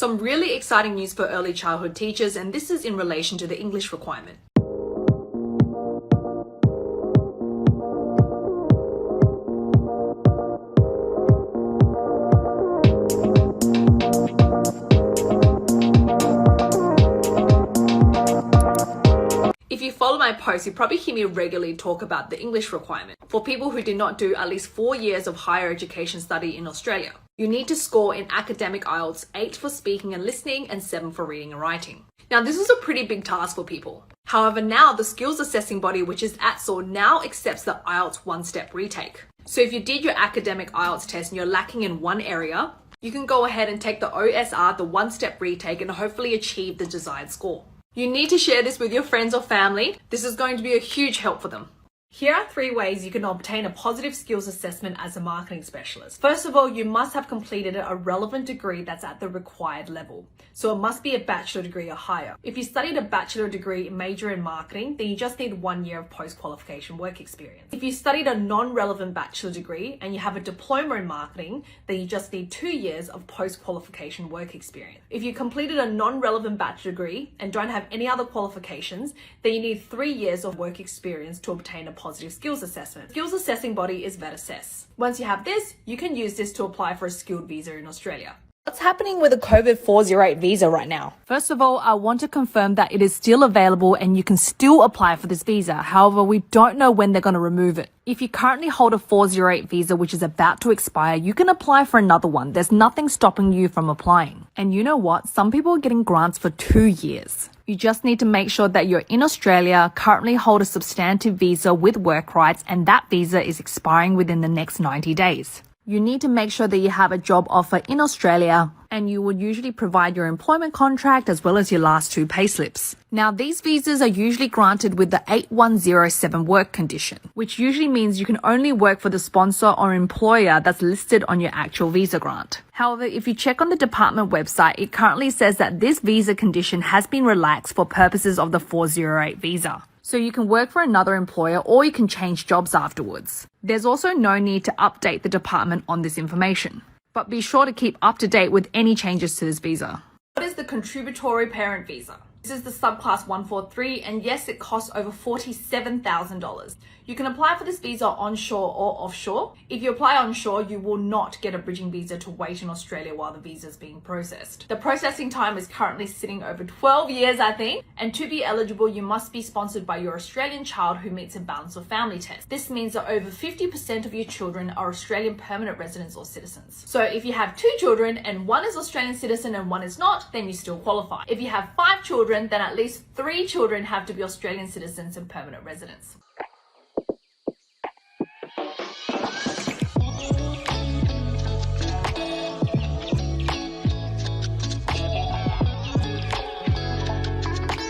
Some really exciting news for early childhood teachers, and this is in relation to the English requirement. If you follow my posts, you probably hear me regularly talk about the English requirement for people who did not do at least 4 years of higher education study in Australia. You need to score in academic IELTS 8 for speaking and listening and 7 for reading and writing. Now, this is a pretty big task for people. However, now the skills assessing body, which is ATSOR, now accepts the IELTS one-step retake. So if you did your academic IELTS test and you're lacking in one area, you can go ahead and take the OSR, the one-step retake, and hopefully achieve the desired score. You need to share this with your friends or family. This is going to be a huge help for them. Here are 3 ways you can obtain a positive skills assessment as a marketing specialist. First of all, you must have completed a relevant degree that's at the required level. So it must be a bachelor degree or higher. If you studied a bachelor degree major in marketing, then you just need 1 year of post-qualification work experience. If you studied a non-relevant bachelor degree and you have a diploma in marketing, then you just need 2 years of post-qualification work experience. If you completed a non-relevant bachelor degree and don't have any other qualifications, then you need 3 years of work experience to obtain a positive skills assessment. Skills assessing body is VET-Assess. Once you have this, you can use this to apply for a skilled visa in Australia. What's happening with the COVID 408 visa right now? First of all, I want to confirm that it is still available and you can still apply for this visa. However, we don't know when they're going to remove it. If you currently hold a 408 visa which is about to expire, you can apply for another one. There's nothing stopping you from applying. And you know what? Some people are getting grants for 2 years. You just need to make sure that you're in Australia, currently hold a substantive visa with work rights, and that visa is expiring within the next 90 days. You need to make sure that you have a job offer in Australia, and you would usually provide your employment contract as well as your last 2 payslips. Now, these visas are usually granted with the 8107 work condition, which usually means you can only work for the sponsor or employer that's listed on your actual visa grant. However, if you check on the department website, it currently says that this visa condition has been relaxed for purposes of the 408 visa. So you can work for another employer or you can change jobs afterwards. There's also no need to update the department on this information. But be sure to keep up to date with any changes to this visa. What is the contributory parent visa? This is the subclass 143, and yes, it costs over $47,000. You can apply for this visa onshore or offshore. If you apply onshore, you will not get a bridging visa to wait in Australia while the visa is being processed. The processing time is currently sitting over 12 years, I think. And to be eligible, you must be sponsored by your Australian child who meets a balance of family test. This means that over 50% of your children are Australian permanent residents or citizens. So if you have 2 children and one is Australian citizen and one is not, then you still qualify. If you have 5 children, then at least 3 children have to be Australian citizens and permanent residents.